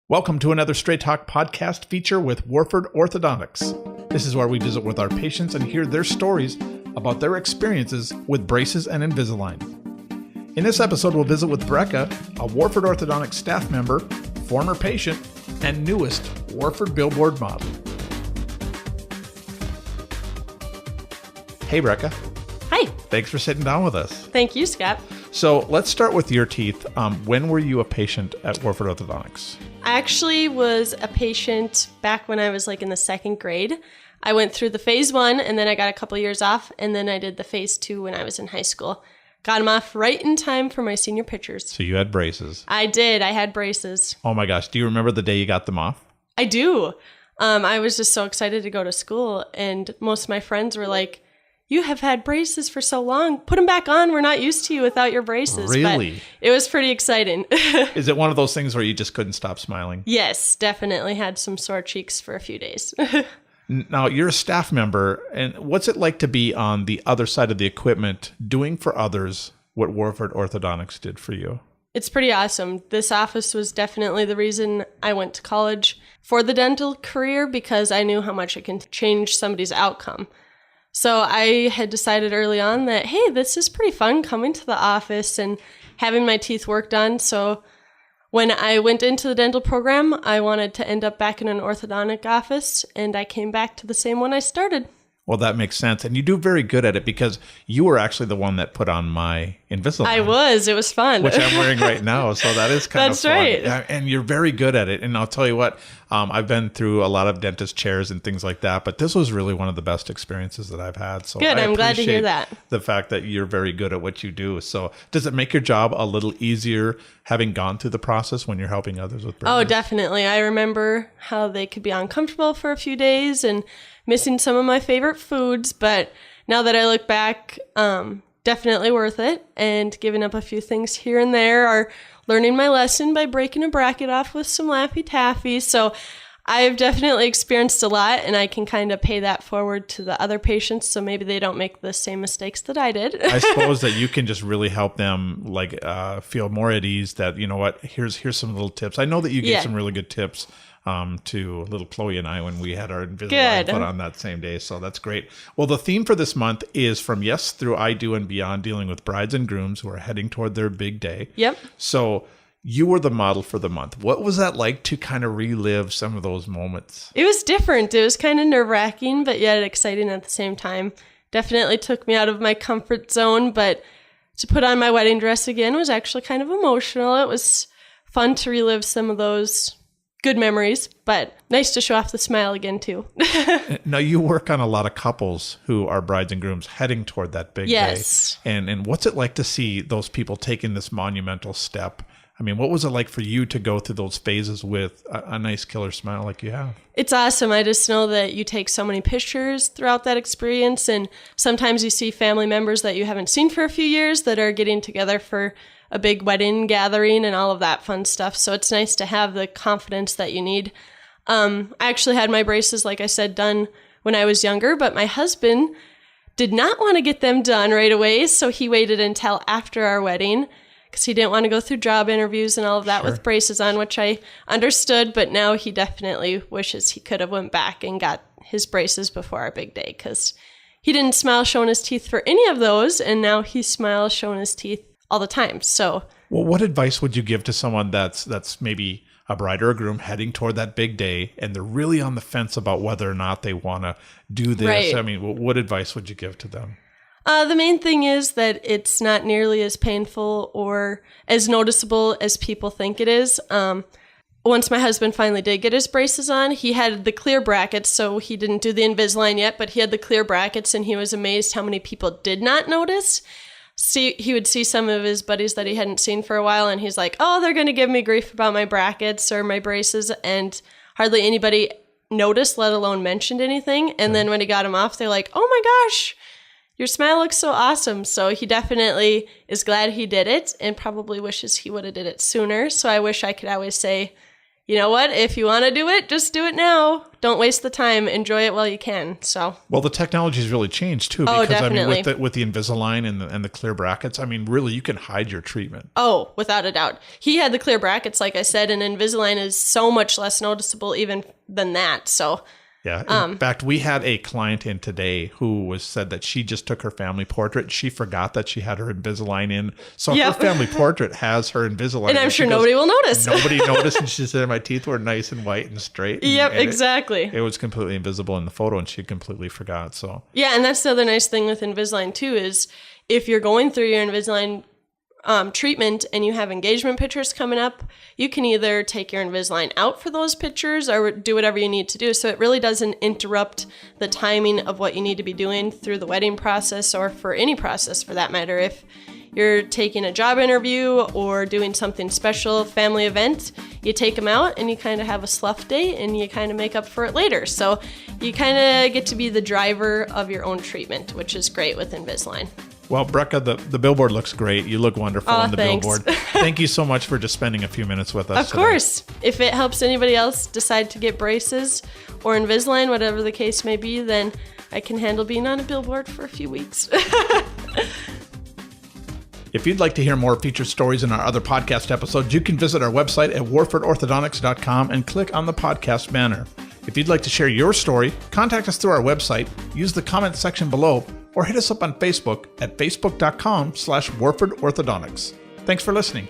Welcome to another Straight Talk podcast feature with Warford Orthodontics. This is where we visit with our patients and hear their stories about their experiences with braces and Invisalign. In this episode, we'll visit with Brekka, a Warford Orthodontics staff member, former patient, and newest Warford billboard model. Hey, Brekka. Hi. Thanks for sitting down with us. Thank you, Scott. So let's start with your teeth. When were you a patient at Warford Orthodontics? I actually was a patient back when I was in the second grade. I went through the phase 1 and then I got a couple years off, and then I did the phase 2 when I was in high school. Got them off right in time for my senior pictures. So you had braces. I did. I had braces. Oh my gosh. Do you remember the day you got them off? I do. I was just so excited to go to school, and most of my friends were like, "You have had braces for so long. Put them back on. We're not used to you without your braces." Really? But it was pretty exciting. Is it one of those things where you just couldn't stop smiling? Yes, definitely had some sore cheeks for a few days. Now, you're a staff member, and what's it like to be on the other side of the equipment doing for others what Warford Orthodontics did for you? It's pretty awesome. This office was definitely the reason I went to college for the dental career, because I knew how much it can change somebody's outcome. So I had decided early on that, hey, this is pretty fun coming to the office and having my teeth worked on. So when I went into the dental program, I wanted to end up back in an orthodontic office, and I came back to the same one I started. Well, that makes sense. And you do very good at it, because you were actually the one that put on my Invisalign. I was. It was fun. Which I'm wearing right now. So that is kind of fun. That's right. And you're very good at it. And I'll tell you what, I've been through a lot of dentist chairs and things like that, but this was really one of the best experiences that I've had. So good. I'm glad to hear that. The fact that you're very good at what you do. So does it make your job a little easier having gone through the process when you're helping others with braces? Oh, definitely. I remember how they could be uncomfortable for a few days and missing some of my favorite foods, but now that I look back, definitely worth it, and giving up a few things here and there, or learning my lesson by breaking a bracket off with some Laffy Taffy. So I've definitely experienced a lot, and I can kind of pay that forward to the other patients, so maybe they don't make the same mistakes that I did. I suppose that you can just really help them feel more at ease that, you know what, here's some little tips. I know that you gave some really good tips to little Chloe and I when we had our Invisalign put on that same day. So that's great. Well, the theme for this month is From Yes Through I Do and Beyond, dealing with brides and grooms who are heading toward their big day. Yep. So you were the model for the month. What was that like to kind of relive some of those moments? It was different. It was kind of nerve-wracking, but yet exciting at the same time. Definitely took me out of my comfort zone, but to put on my wedding dress again was actually kind of emotional. It was fun to relive some of those good memories, but nice to show off the smile again too. Now, you work on a lot of couples who are brides and grooms heading toward that big day. And what's it like to see those people taking this monumental step? I mean, what was it like for you to go through those phases with a nice killer smile like you have? It's awesome. I just know that you take so many pictures throughout that experience, and sometimes you see family members that you haven't seen for a few years that are getting together for a big wedding gathering and all of that fun stuff. So it's nice to have the confidence that you need. I actually had my braces, like I said, done when I was younger, but my husband did not want to get them done right away. So he waited until after our wedding, because he didn't want to go through job interviews and all of that with braces on, which I understood. But now he definitely wishes he could have went back and got his braces before our big day, because he didn't smile showing his teeth for any of those. And now he smiles showing his teeth all the time. So, well, what advice would you give to someone that's maybe a bride or a groom heading toward that big day, and they're really on the fence about whether or not they want to do this? Right. I mean, what advice would you give to them? The main thing is that it's not nearly as painful or as noticeable as people think it is. Once my husband finally did get his braces on, he had the clear brackets, so he didn't do the Invisalign yet, but he had the clear brackets, and he was amazed how many people did not notice. He would see some of his buddies that he hadn't seen for a while, and he's like, oh, they're going to give me grief about my brackets or my braces, and hardly anybody noticed, let alone mentioned anything. And then when he got them off, they're like, oh my gosh, your smile looks so awesome. So he definitely is glad he did it, and probably wishes he would have did it sooner. So I wish I could always say, you know what? If you want to do it, just do it now. Don't waste the time. Enjoy it while you can. So, well, the technology's really changed too. Because definitely. I mean, with the Invisalign and the clear brackets, I mean, really, you can hide your treatment. Oh, without a doubt. He had the clear brackets, like I said, and Invisalign is so much less noticeable even than that. So. Yeah. In fact, we had a client in today who said that she just took her family portrait. She forgot that she had her Invisalign in. So her family portrait has her Invisalign. And I'm sure nobody will notice. Nobody noticed. And she said, my teeth were nice and white and straight. And, exactly. It was completely invisible in the photo and she completely forgot. So yeah, and that's the other nice thing with Invisalign too, is if you're going through your Invisalign treatment and you have engagement pictures coming up, you can either take your Invisalign out for those pictures or do whatever you need to do. So it really doesn't interrupt the timing of what you need to be doing through the wedding process or for any process for that matter. If you're taking a job interview or doing something special, family event, you take them out and you kind of have a slough day and you kind of make up for it later. So you kind of get to be the driver of your own treatment, which is great with Invisalign. Well, Brekka, the billboard looks great. You look wonderful on the billboard. Thank you so much for just spending a few minutes with us. Of course. If it helps anybody else decide to get braces or Invisalign, whatever the case may be, then I can handle being on a billboard for a few weeks. If you'd like to hear more featured stories in our other podcast episodes, you can visit our website at warfordorthodontics.com and click on the podcast banner. If you'd like to share your story, contact us through our website, use the comment section below, or hit us up on Facebook at facebook.com/Warford Orthodontics. Thanks for listening.